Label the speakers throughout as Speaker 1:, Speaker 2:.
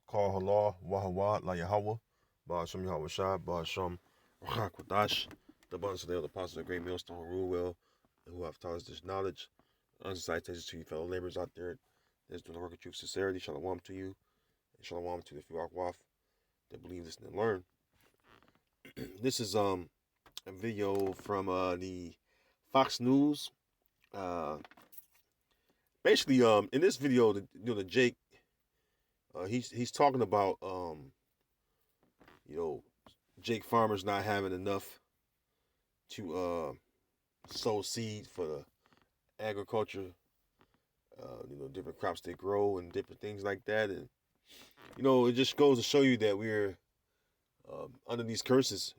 Speaker 1: call halal, wahawa, la Yahweh, Ba'asham Yahweh Shai, Ba'asham Rahakwadash, the abundance of the apostles, the great millstone who rule well, and who have taught us this knowledge. Salutations to you, fellow laborers out there that's doing the work of truth, sincerity. Shalom to you, and shalom to the few Waf that believe this and learn. This is a video from the Fox News. Basically, in this video, the Jake, he's talking about Jake farmers not having enough to sow seed for the agriculture, different crops they grow and different things like that. And, it just goes to show you that we're under these curses,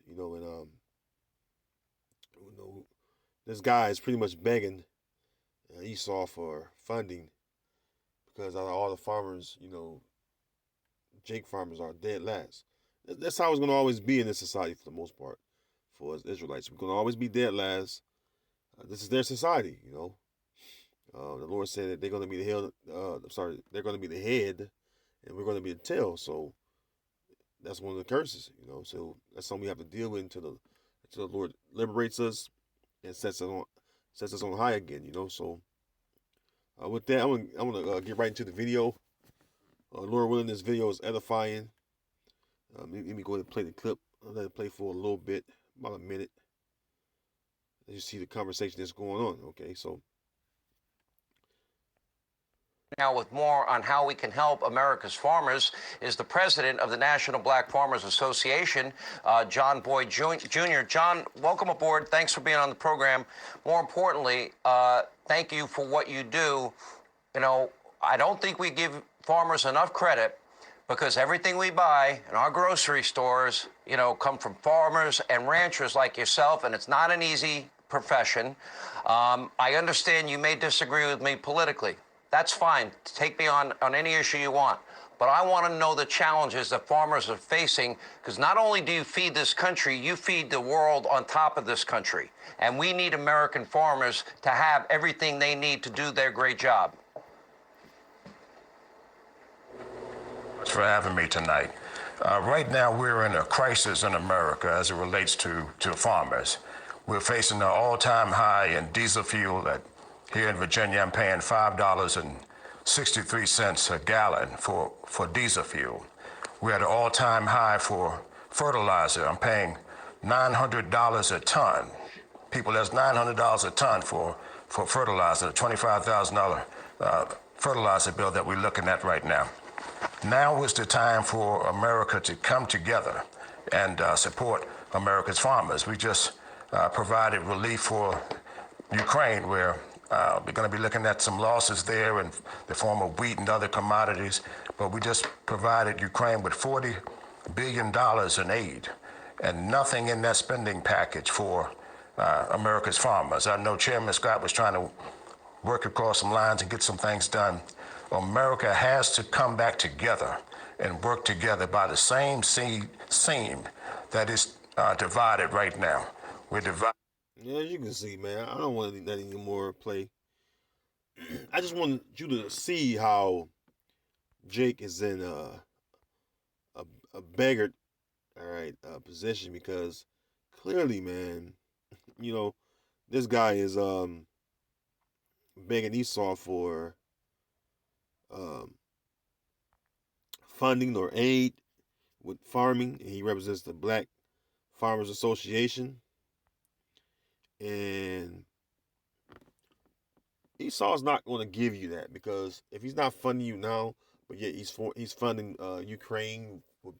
Speaker 1: this guy is pretty much begging Esau for funding because out of all the farmers, Jake farmers are dead last. That's how it's going to always be in this society for the most part for us Israelites. We're going to always be dead last. This is their society, the Lord said that they're going to be the head. They're going to be the head, and we're going to be the tail. So that's one of the curses, So that's something we have to deal with until the Lord liberates us and sets us on high again, So with that, I'm gonna get right into the video. Lord willing, this video is edifying. Let me go ahead and play the clip. I'll let it play for a little bit, about a minute. As you see the conversation that's going on. Okay, so.
Speaker 2: Now with more on how we can help America's farmers is the president of the National Black Farmers Association, John Boyd Jr. John, welcome aboard. Thanks for being on the program. More importantly, thank you for what you do. I don't think we give farmers enough credit because everything we buy in our grocery stores, come from farmers and ranchers like yourself, and it's not an easy profession. I understand you may disagree with me politically. That's fine. Take me on any issue you want. But I want to know the challenges that farmers are facing, because not only do you feed this country, you feed the world on top of this country. And we need American farmers to have everything they need to do their great job.
Speaker 3: Thanks for having me tonight. Right now, we're in a crisis in America as it relates to farmers. We're facing an all-time high in diesel fuel that here in Virginia, I'm paying $5.63 a gallon for diesel fuel. We're at an all-time high for fertilizer. I'm paying $900 a ton. People, that's $900 a ton for fertilizer, the $25,000 fertilizer bill that we're looking at right now. Now is the time for America to come together and support America's farmers. We just provided relief for Ukraine, where we're going to be looking at some losses there in the form of wheat and other commodities, but we just provided Ukraine with $40 billion in aid and nothing in that spending package for America's farmers. I know Chairman Scott was trying to work across some lines and get some things done. America has to come back together and work together by the same seam that is divided right now. We're divided.
Speaker 1: Yeah, as you can see, man, I don't want to let any more play. I just want you to see how Jake is in a beggared, position, because clearly, man, this guy is begging Esau for funding or aid with farming, and he represents the Black Farmers Association. And Esau's not going to give you that, because if he's not funding you now, but yet he's funding Ukraine with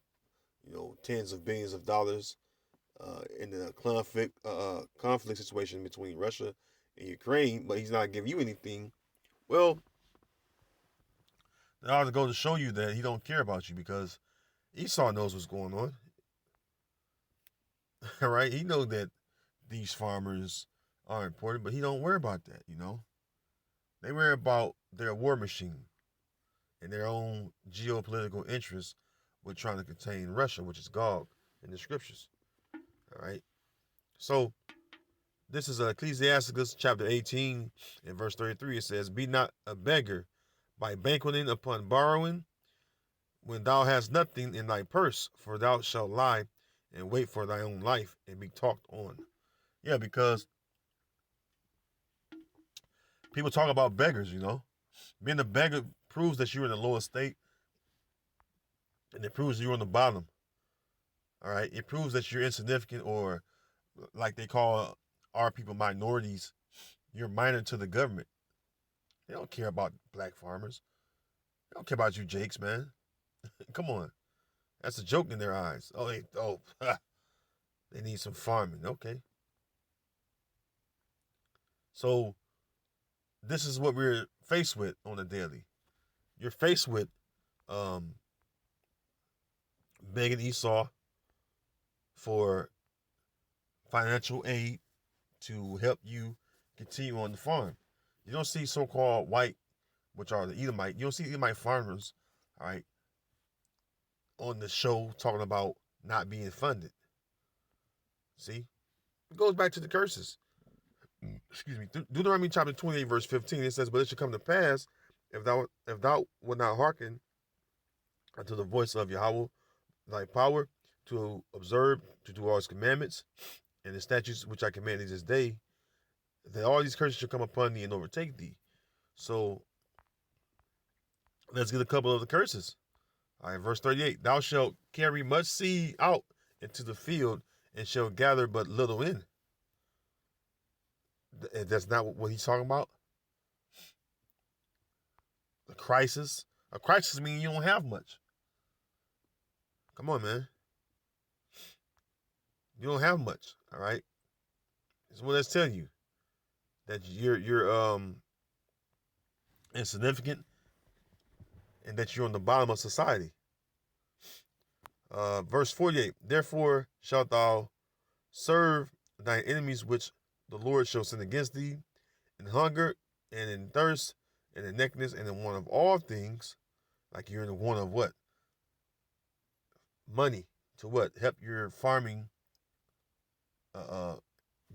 Speaker 1: tens of billions of dollars in the conflict situation between Russia and Ukraine, but he's not giving you anything. Well, that ought to go to show you that he don't care about you, because Esau knows what's going on. All right, he knows that these farmers are important, but he don't worry about that. They worry about their war machine and their own geopolitical interests with trying to contain Russia, which is Gog in the scriptures. All right. So this is Ecclesiasticus chapter 18 and verse 33. It says, "Be not a beggar by banqueting upon borrowing, when thou hast nothing in thy purse, for thou shalt lie and wait for thy own life and be talked on. Yeah, because people talk about beggars, you know. Being a beggar proves that you're in the lowest state, and it proves you're on the bottom. All right. It proves that you're insignificant, or like they call our people minorities, you're minor to the government. They don't care about black farmers. They don't care about you, Jakes, man. Come on. That's a joke in their eyes. They need some farming. Okay. So this is what we're faced with on a daily. You're faced with um, begging Esau for financial aid to help you continue on the farm. You don't see so-called white, which are the Edomite. You don't see Edomite farmers, all right, on the show talking about not being funded. See, it goes back to the curses. Excuse me. Deuteronomy chapter 28, verse 15. It says, "But it shall come to pass if thou wilt not hearken unto the voice of Yahweh thy power to observe to do all his commandments and the statutes which I command thee this day, that all these curses shall come upon thee and overtake thee." So let's get a couple of the curses. All right, verse 38. "Thou shalt carry much seed out into the field and shalt gather but little in." That's not what he's talking about. A crisis. A crisis means you don't have much. Come on, man. You don't have much. All right. That's what that's telling you. That you're insignificant and that you're on the bottom of society. Verse 48. "Therefore shalt thou serve thine enemies which the Lord shall send against thee, in hunger and in thirst and in nakedness and in want of all things." Like you're in the want of what? Money to what? Help your farming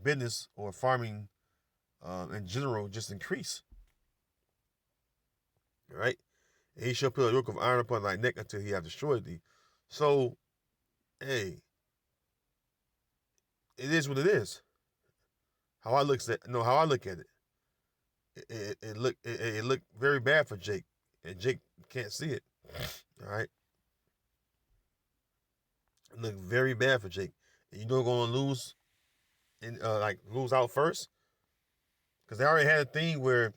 Speaker 1: business or farming in general just increase. All right? "And he shall put a yoke of iron upon thy neck until he have destroyed thee." So, hey, it is what it is. How I look at it. It looked very bad for Jake, and Jake can't see it. All right, it looked very bad for Jake. And you know going to lose, and lose out first, because they already had a thing where,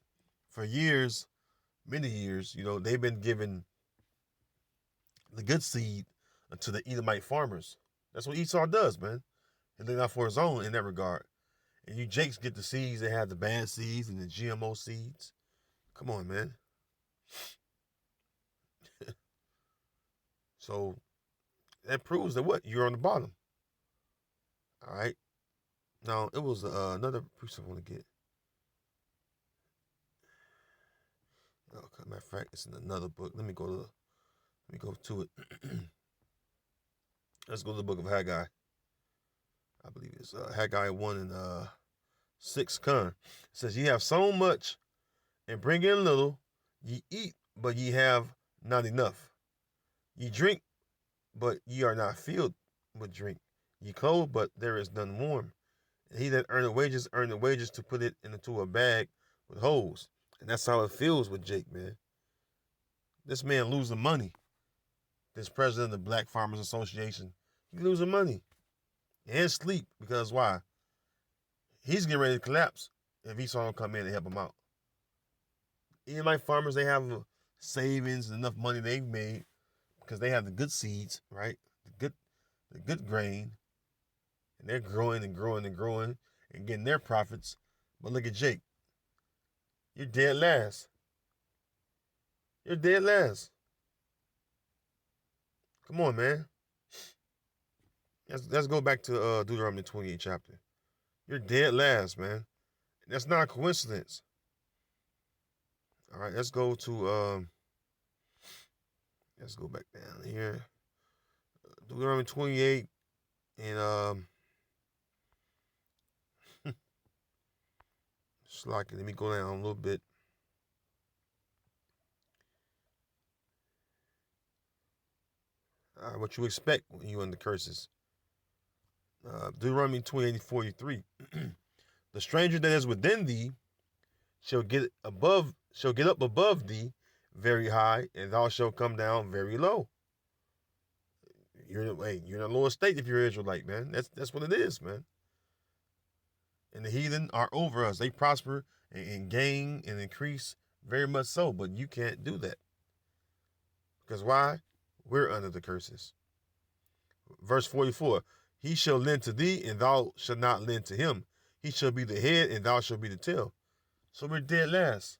Speaker 1: for years, many years, they've been giving the good seed to the Edomite farmers. That's what Esau does, man. He look out for his own in that regard. And you Jakes get the seeds that have the bad seeds and the GMO seeds. Come on, man. So that proves that what? You're on the bottom. All right. Now, it was another piece I want to get. Matter of fact, it's in another book. Let me go to it. Let's go to the book of Haggai. I believe it's Haggai 1 and 6. It says, "Ye have sown much and bring in little. Ye eat, but ye have not enough. Ye drink, but ye are not filled with drink. Ye clothe, but there is none warm. And he that earn the wages to put it into a bag with holes." And that's how it feels with Jake, man. This man losing money. This president of the Black Farmers Association, he losing money and sleep, because why? He's getting ready to collapse if Esau don't come in and help him out. Even like farmers, they have savings and enough money they've made because they have the good seeds, right? The good grain, and they're growing and growing and growing and getting their profits. But look at Jake. You're dead last. You're dead last. Come on, man. Let's go back to Deuteronomy 28 chapter. You're dead last, man. That's not a coincidence. All right, let's go back down here. Deuteronomy 28 and Slocky. Let me go down a little bit. what you expect when you under curses. Deuteronomy 28:43. The stranger that is within thee shall get up above thee very high, and thou shalt come down very low. You're in a lower state if you're Israelite, man. That's what it is, man. And the heathen are over us. They prosper and gain and increase very much so, but you can't do that. Because why? We're under the curses. Verse 44, he shall lend to thee, and thou shalt not lend to him. He shall be the head, and thou shalt be the tail. So we're dead last.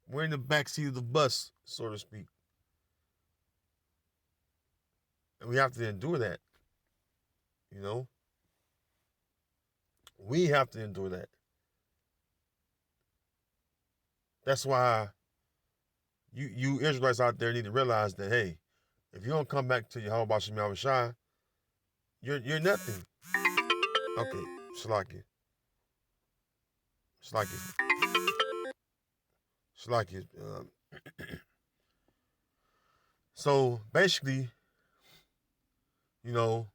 Speaker 1: We're in the back seat of the bus, so to speak. And we have to endure that. You know? We have to endure that. That's why you Israelites out there need to realize that, hey, if you don't come back to Yahweh Shem Yahushua, you're nothing. Okay, Shalaki. So basically, you know,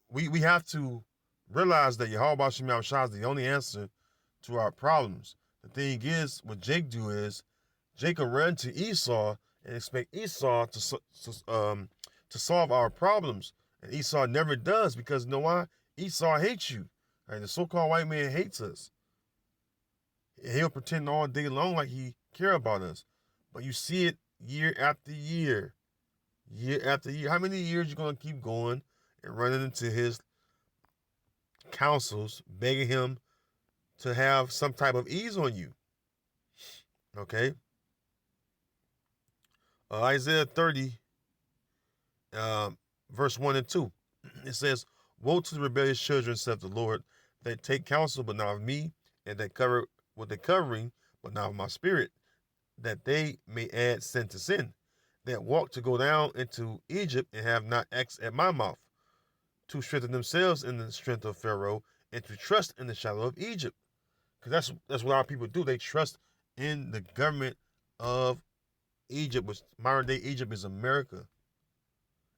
Speaker 1: we have to realize that Yahweh Shem Yahushua is the only answer to our problems. The thing is, what Jake do is, Jacob run to Esau and expect Esau to solve our problems, and Esau never does, because you know why? Esau hates you. Right? The so-called white man hates us. He'll pretend all day long like he care about us, but you see it year after year, year after year. How many years you gonna keep going and running into his counsels, begging him to have some type of ease on you? Okay. Isaiah 30, verse 1 and 2. It says, woe to the rebellious children, saith the Lord, that take counsel, but not of me, and that cover with the covering, but not of my spirit, that they may add sin to sin, that walk to go down into Egypt, and have not acts at my mouth, to strengthen themselves in the strength of Pharaoh, and to trust in the shadow of Egypt. Because that's what our people do. They trust in the government of Egypt, which modern day Egypt is America.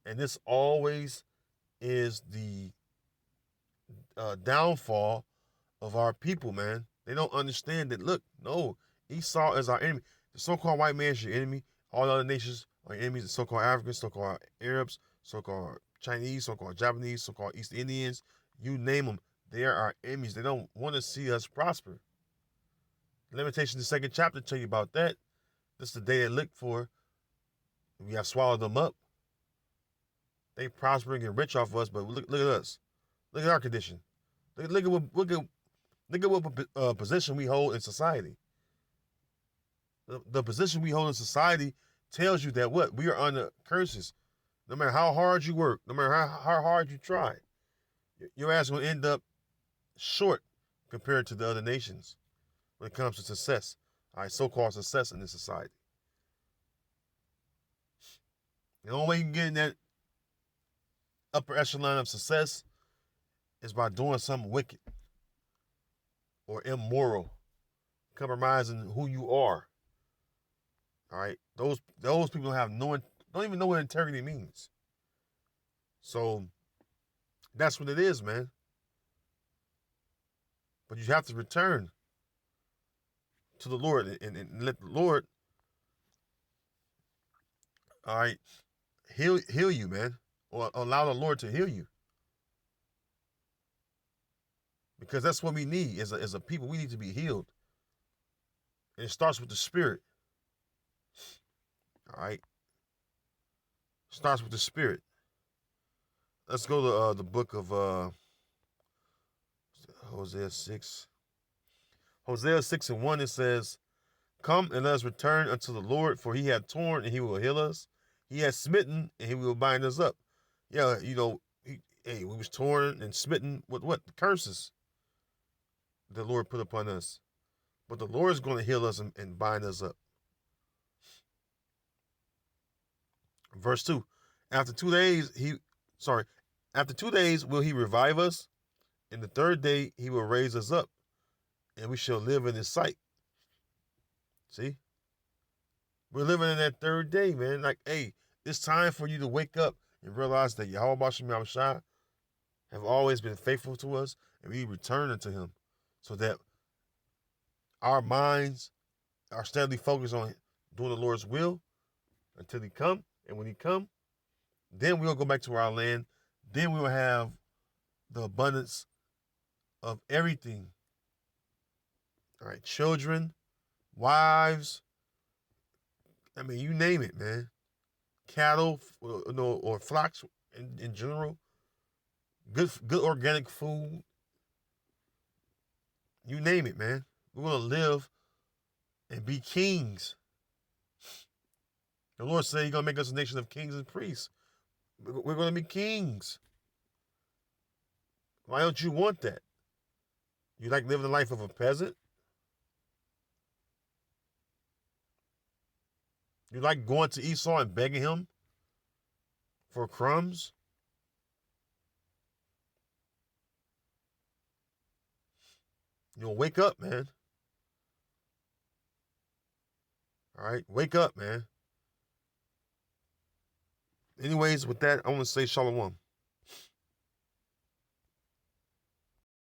Speaker 1: And this always is the downfall of our people, man. They don't understand that, look, no, Esau is our enemy. The so-called white man is your enemy. All the other nations are enemies. The so-called Africans, so-called Arabs, so-called Chinese, so-called Japanese, so-called East Indians, you name them, they are our enemies. They don't want to see us prosper. Lamentations, the 2nd chapter, tell you about that. This is the day they look for. We have swallowed them up. They prospering and rich off of us, but look at us. Look at our condition. Look at what position we hold in society. The position we hold in society tells you that what? We are under curses. No matter how hard you work, no matter how hard you try, your ass will end up short compared to the other nations when it comes to success. All right, so-called success in this society. The only way you can get in that upper echelon of success is by doing something wicked or immoral, compromising who you are. All right, those people don't even know what integrity means. So that's what it is, man. But you have to return to the Lord and let the Lord, all right, heal you, man, or allow the Lord to heal you. Because that's what we need as a people. We need to be healed. And it starts with the spirit. All right. Starts with the spirit. Let's go to the book of Hosea 6. Hosea 6 and 1, it says, come and let us return unto the Lord, for he hath torn and he will heal us. He hath smitten and he will bind us up. Yeah, you know, we was torn and smitten with what? The curses the Lord put upon us. But the Lord is going to heal us and bind us up. Verse 2. After 2 days will he revive us, and the 3rd day he will raise us up, and we shall live in his sight. See? We're living in that 3rd day, man. Like, hey, It's time for you to wake up and realize that Yahweh Shem Shai have always been faithful to us, and we return unto him so that our minds are steadily focused on doing the Lord's will until he come. And when he come, then we'll go back to our land. Then we will have the abundance of everything. All right, children, wives, I mean, you name it, man. Cattle, or flocks in general. Good organic food. You name it, man. We're gonna live and be kings. The Lord said he's gonna make us a nation of kings and priests. We're gonna be kings. Why don't you want that? You like living the life of a peasant? You like going to Esau and begging him for crumbs? Wake up, man. All right, wake up, man. Anyways, with that, I want to say shalom.